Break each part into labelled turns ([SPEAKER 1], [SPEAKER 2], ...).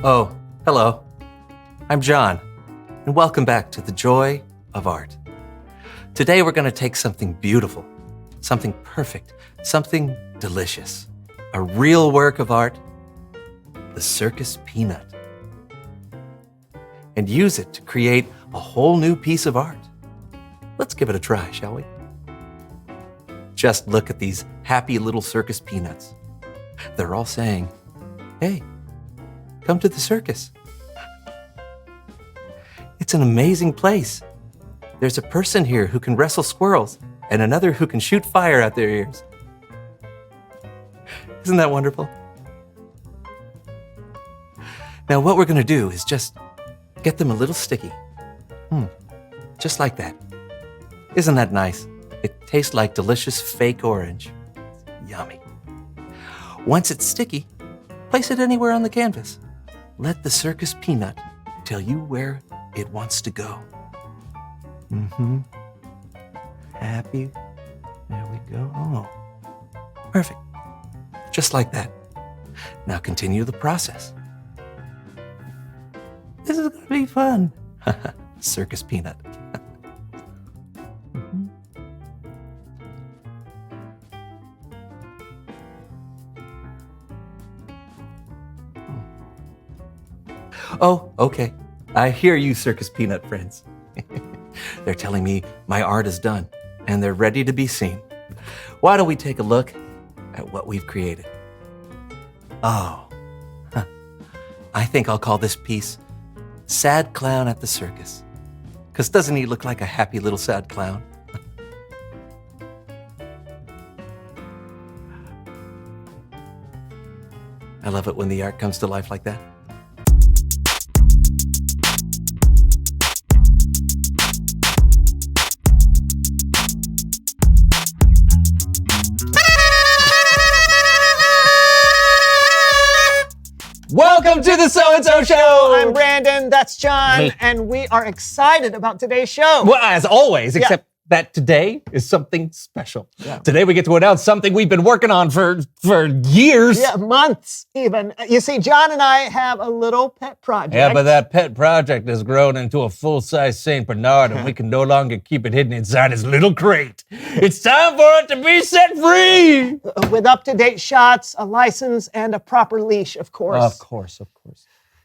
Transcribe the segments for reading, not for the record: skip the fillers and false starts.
[SPEAKER 1] Oh, hello. I'm John, and welcome back to The Joy of Art. Today we're going to take something beautiful, something perfect, something delicious, a real work of art, the circus peanut, and use it to create a whole new piece of art. Let's give it a try, shall we? Just look at these happy little circus peanuts. They're all saying, "Hey, come to the circus." It's an amazing place. There's a person here who can wrestle squirrels and another who can shoot fire out their ears. Isn't that wonderful? Now what we're going to do is just get them a little sticky. Just like that. Isn't that nice? It tastes like delicious fake orange. Yummy. Once it's sticky, place it anywhere on the canvas. Let the circus peanut tell you where it wants to go. Happy. There we go. Oh, perfect. Just like that. Now continue the process. This is going to be fun. Circus peanut. Oh, okay. I hear you, circus peanut friends. They're telling me my art is done and they're ready to be seen. Why don't we take a look at what we've created? I think I'll call this piece Sad Clown at the Circus. Because doesn't he look like a happy little sad clown? I love it when the art comes to life like that. Welcome to the So-and-So Show!
[SPEAKER 2] I'm Brandon, that's John, and we are excited about today's show.
[SPEAKER 3] Well, as always, except that today is something special.
[SPEAKER 2] Yeah.
[SPEAKER 3] Today we get to announce something we've been working on for years.
[SPEAKER 2] Yeah, months even. You see, John and I have a little pet project.
[SPEAKER 3] Yeah, but that pet project has grown into a full-size St. Bernard, and we can no longer keep it hidden inside his little crate. It's time for it to be set free!
[SPEAKER 2] With up-to-date shots, a license, and a proper leash, of course.
[SPEAKER 3] Of course.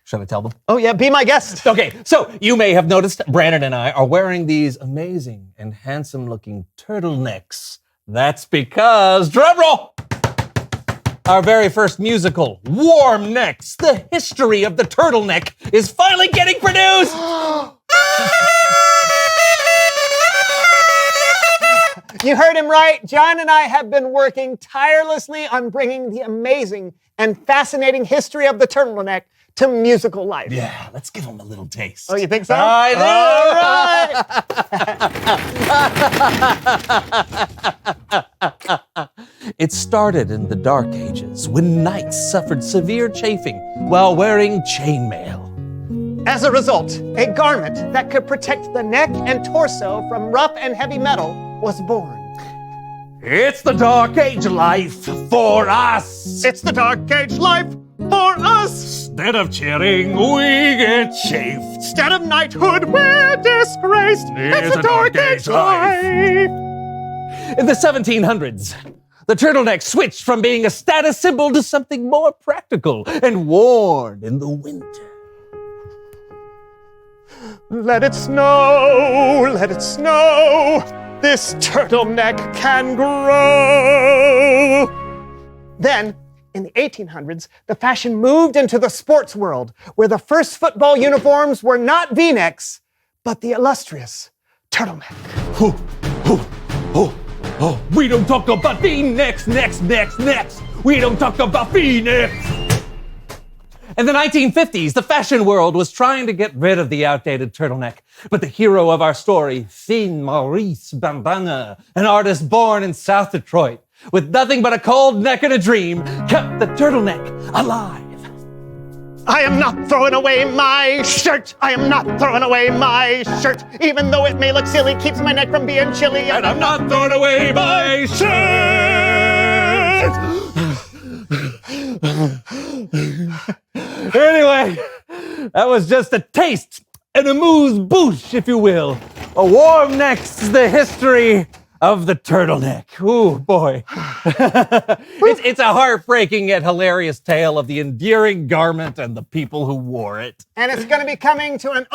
[SPEAKER 3] Should I tell them?
[SPEAKER 2] Oh yeah, be my guest.
[SPEAKER 3] Okay, so you may have noticed Brandon and I are wearing these amazing and handsome-looking turtlenecks. That's because, drumroll, our very first musical, Warm Necks, the history of the turtleneck, is finally getting produced!
[SPEAKER 2] You heard him right. John and I have been working tirelessly on bringing the amazing and fascinating history of the turtleneck to musical life.
[SPEAKER 3] Yeah, let's give them a little taste.
[SPEAKER 2] Oh, you think so?
[SPEAKER 3] I
[SPEAKER 2] All right.
[SPEAKER 3] It started in the Dark Ages when knights suffered severe chafing while wearing chainmail.
[SPEAKER 2] As a result, a garment that could protect the neck and torso from rough and heavy metal was born.
[SPEAKER 3] It's the Dark Age life for us.
[SPEAKER 2] It's the Dark Age life for us.
[SPEAKER 3] Instead of cheering, we get chafed.
[SPEAKER 2] Instead of knighthood, we're disgraced. It's the Dark Age life.
[SPEAKER 3] In the 1700s, the turtleneck switched from being a status symbol to something more practical and worn in the winter.
[SPEAKER 2] Let it snow, let it snow. This turtleneck can grow. Then, in the 1800s, the fashion moved into the sports world, where the first football uniforms were not V-necks, but the illustrious turtleneck.
[SPEAKER 3] We don't talk about V-necks, necks. We don't talk about V-necks. In the 1950s, the fashion world was trying to get rid of the outdated turtleneck. But the hero of our story, Finn Maurice Bandana, an artist born in South Detroit, with nothing but a cold neck and a dream, kept the turtleneck alive.
[SPEAKER 2] I am not throwing away my shirt. I am not throwing away my shirt. Even though it may look silly, keeps my neck from being chilly.
[SPEAKER 3] And I'm not throwing away my shirt. Anyway, that was just a taste and a amuse-bouche, if you will. A warm next to the history of the turtleneck. Ooh, boy. It's a heartbreaking yet hilarious tale of the endearing garment and the people who wore it.
[SPEAKER 2] And it's going to be coming to an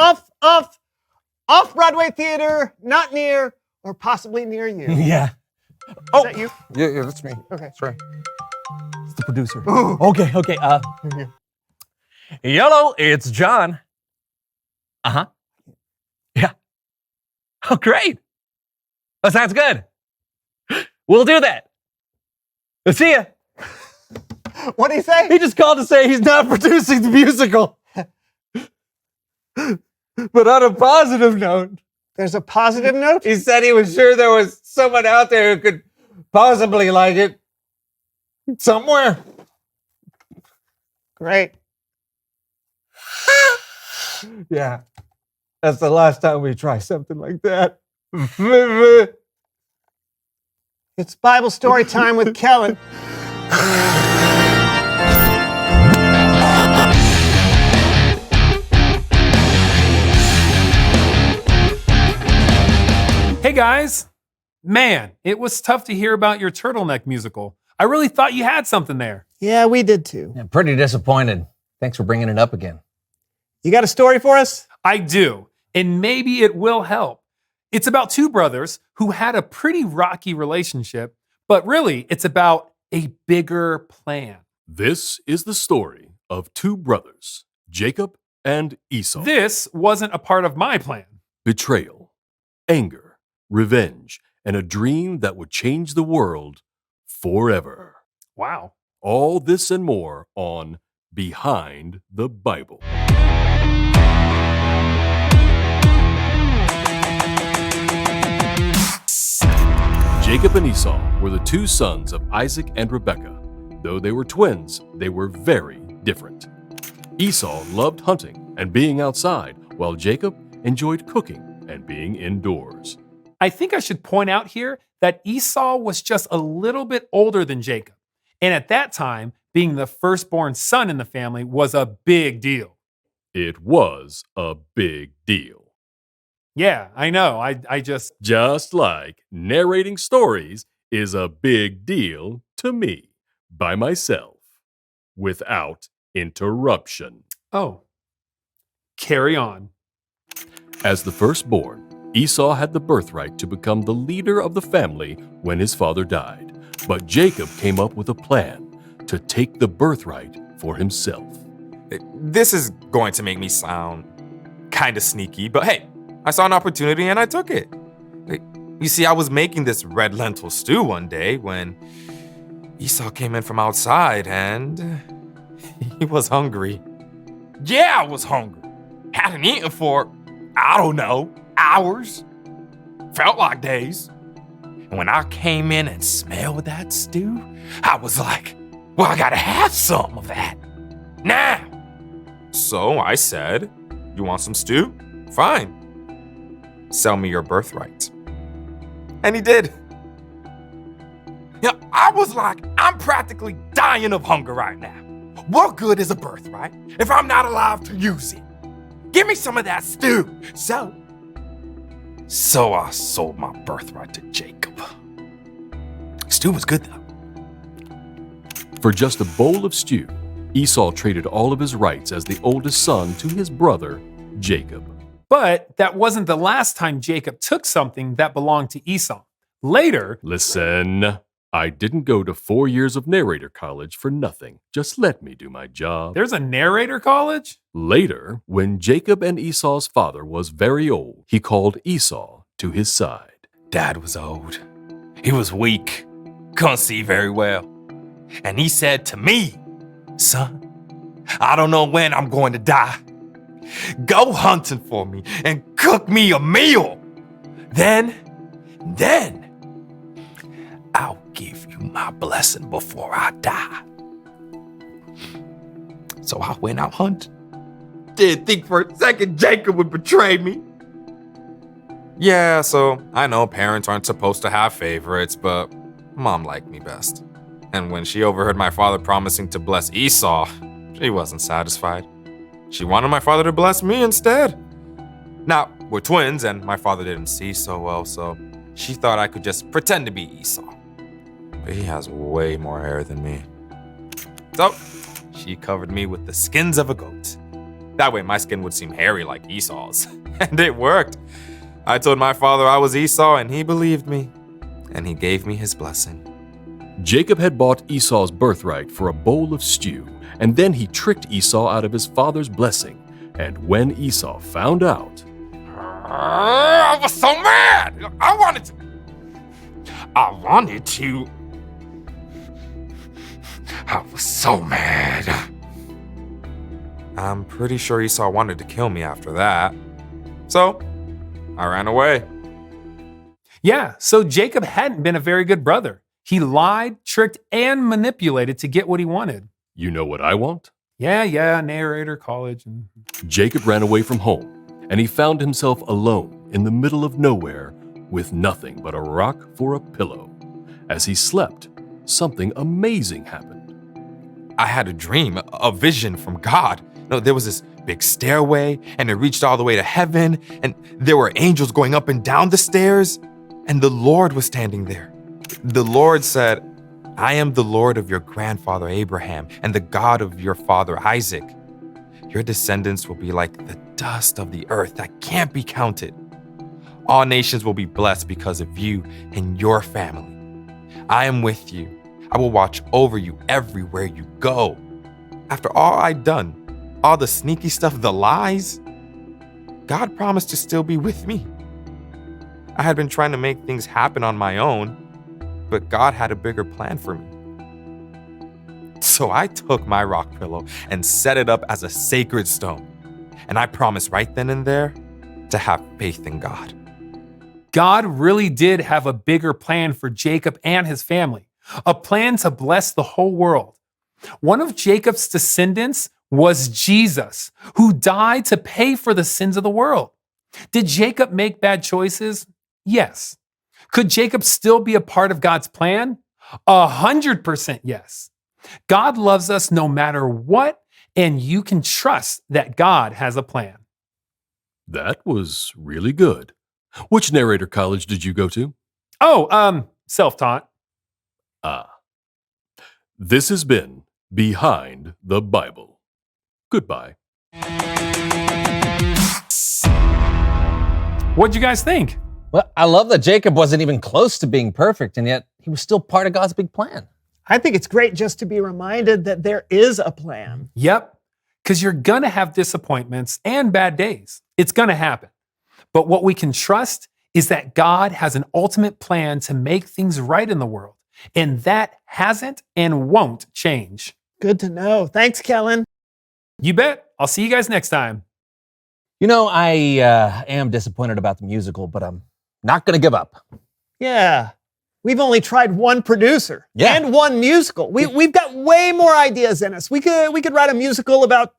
[SPEAKER 2] off-Broadway theater, not near or possibly near you.
[SPEAKER 3] Yeah.
[SPEAKER 2] Is that you?
[SPEAKER 3] Yeah, that's me.
[SPEAKER 2] Okay.
[SPEAKER 3] That's right. It's the producer. Okay. Yellow, it's John. Uh-huh. Yeah. Oh, great. Oh, sounds good. We'll do that. We'll see ya.
[SPEAKER 2] What did he say?
[SPEAKER 3] He just called to say he's not producing the musical. But on a positive note.
[SPEAKER 2] There's a positive note?
[SPEAKER 3] He said he was sure there was someone out there who could possibly like it. Somewhere.
[SPEAKER 2] Great.
[SPEAKER 3] Yeah. That's the last time we try something like that.
[SPEAKER 2] It's Bible story time with Kellen.
[SPEAKER 4] Hey guys! Man, it was tough to hear about your turtleneck musical. I really thought you had something there.
[SPEAKER 2] Yeah, we did too.
[SPEAKER 1] I'm pretty disappointed. Thanks for bringing it up again.
[SPEAKER 2] You got a story for us?
[SPEAKER 4] I do, and maybe it will help. It's about two brothers who had a pretty rocky relationship, but really it's about a bigger plan.
[SPEAKER 5] This is the story of two brothers, Jacob and Esau.
[SPEAKER 4] This wasn't a part of my plan.
[SPEAKER 5] Betrayal, anger, revenge, and a dream that would change the world forever.
[SPEAKER 4] Wow.
[SPEAKER 5] All this and more on Behind the Bible. Jacob and Esau were the two sons of Isaac and Rebekah. Though they were twins, they were very different. Esau loved hunting and being outside, while Jacob enjoyed cooking and being indoors.
[SPEAKER 4] I think I should point out here that Esau was just a little bit older than Jacob. And at that time, being the firstborn son in the family was a big deal.
[SPEAKER 5] It was a big deal.
[SPEAKER 4] Yeah, I know. I just...
[SPEAKER 5] Just like narrating stories is a big deal to me, by myself, without interruption.
[SPEAKER 4] Oh. Carry on.
[SPEAKER 5] As the firstborn, Esau had the birthright to become the leader of the family when his father died. But Jacob came up with a plan to take the birthright for himself.
[SPEAKER 6] This is going to make me sound kind of sneaky, but hey, I saw an opportunity and I took it. You see, I was making this red lentil stew one day when Esau came in from outside and he was hungry. Yeah, I was hungry. Hadn't eaten for, I don't know, hours. Felt like days. And when I came in and smelled that stew, I was like, well, I gotta have some of that now. So I said, you want some stew? Fine. Sell me your birthright. And he did. Yeah, I was like, I'm practically dying of hunger right now. What good is a birthright if I'm not alive to use it? Give me some of that stew. So I sold my birthright to Jacob. Stew was good though.
[SPEAKER 5] For just a bowl of stew, Esau traded all of his rights as the oldest son to his brother, Jacob.
[SPEAKER 4] But that wasn't the last time Jacob took something that belonged to Esau. Later...
[SPEAKER 5] Listen, I didn't go to 4 years of narrator college for nothing. Just let me do my job.
[SPEAKER 4] There's a narrator college?
[SPEAKER 5] Later, when Jacob and Esau's father was very old, he called Esau to his side.
[SPEAKER 6] Dad was old. He was weak. Couldn't see very well. And he said to me, son, I don't know when I'm going to die. Go hunting for me and cook me a meal. Then I'll give you my blessing before I die. So I went out hunting. Didn't think for a second Jacob would betray me. Yeah, so I know parents aren't supposed to have favorites, but Mom liked me best. And when she overheard my father promising to bless Esau, she wasn't satisfied. She wanted my father to bless me instead. Now, we're twins, and my father didn't see so well, so she thought I could just pretend to be Esau. But he has way more hair than me. So, she covered me with the skins of a goat. That way my skin would seem hairy like Esau's. And it worked. I told my father I was Esau, and he believed me. And he gave me his blessing.
[SPEAKER 5] Jacob had bought Esau's birthright for a bowl of stew, and then he tricked Esau out of his father's blessing. And when Esau found out,
[SPEAKER 6] I was so mad! I wanted to. I was so mad. I'm pretty sure Esau wanted to kill me after that. So, I ran away.
[SPEAKER 4] Yeah, so Jacob hadn't been a very good brother. He lied, tricked, and manipulated to get what he wanted.
[SPEAKER 5] you know what I want?
[SPEAKER 4] Yeah, narrator, college.
[SPEAKER 5] Jacob ran away from home, and he found himself alone in the middle of nowhere with nothing but a rock for a pillow. As he slept, something amazing happened.
[SPEAKER 6] I had a dream, a vision from God. No, there was this big stairway, and it reached all the way to heaven, and there were angels going up and down the stairs, and the Lord was standing there. The Lord said, I am the Lord of your grandfather Abraham and the God of your father Isaac. Your descendants will be like the dust of the earth that can't be counted. All nations will be blessed because of you and your family. I am with you. I will watch over you everywhere you go. After all I'd done, all the sneaky stuff, the lies, God promised to still be with me. I had been trying to make things happen on my own, but God had a bigger plan for me. So I took my rock pillow and set it up as a sacred stone. And I promised right then and there to have faith in God.
[SPEAKER 4] God really did have a bigger plan for Jacob and his family, a plan to bless the whole world. One of Jacob's descendants was Jesus, who died to pay for the sins of the world. Did Jacob make bad choices? Yes. Could Jacob still be a part of God's plan? 100% yes. God loves us no matter what, and you can trust that God has a plan.
[SPEAKER 5] That was really good. Which narrator college did you go to?
[SPEAKER 4] Self-taught.
[SPEAKER 5] This has been Behind the Bible. Goodbye.
[SPEAKER 4] What'd you guys think?
[SPEAKER 3] Well, I love that Jacob wasn't even close to being perfect, and yet he was still part of God's big plan.
[SPEAKER 2] I think it's great just to be reminded that there is a plan.
[SPEAKER 4] Yep, because you're gonna have disappointments and bad days. It's gonna happen. But what we can trust is that God has an ultimate plan to make things right in the world, and that hasn't and won't change.
[SPEAKER 2] Good to know. Thanks, Kellen.
[SPEAKER 4] You bet. I'll see you guys next time.
[SPEAKER 3] You know, I am disappointed about the musical, but I'm not going to give up.
[SPEAKER 2] Yeah. We've only tried one producer
[SPEAKER 3] Yeah.
[SPEAKER 2] and one musical. We've got way more ideas in us. We could write a musical about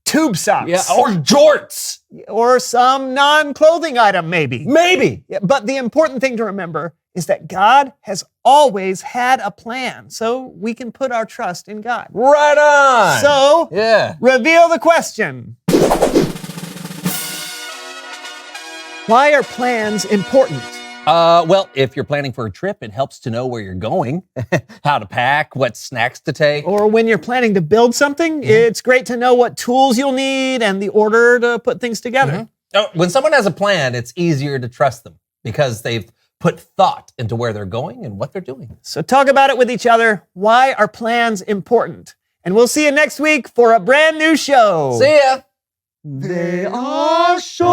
[SPEAKER 2] tube socks.
[SPEAKER 3] Yeah, or jorts.
[SPEAKER 2] Or some non-clothing item, maybe.
[SPEAKER 3] Maybe.
[SPEAKER 2] Yeah, but the important thing to remember is that God has always had a plan, so we can put our trust in God.
[SPEAKER 3] Right on.
[SPEAKER 2] So,
[SPEAKER 3] yeah.
[SPEAKER 2] reveal the question. Why are plans important?
[SPEAKER 3] Well, if you're planning for a trip, it helps to know where you're going, how to pack, what snacks to take.
[SPEAKER 2] Or when you're planning to build something, it's great to know what tools you'll need and the order to put things together.
[SPEAKER 3] When someone has a plan, it's easier to trust them because they've put thought into where they're going and what they're doing.
[SPEAKER 2] So talk about it with each other. Why are plans important? And we'll see you next week for a brand new show.
[SPEAKER 3] See ya.
[SPEAKER 2] They are short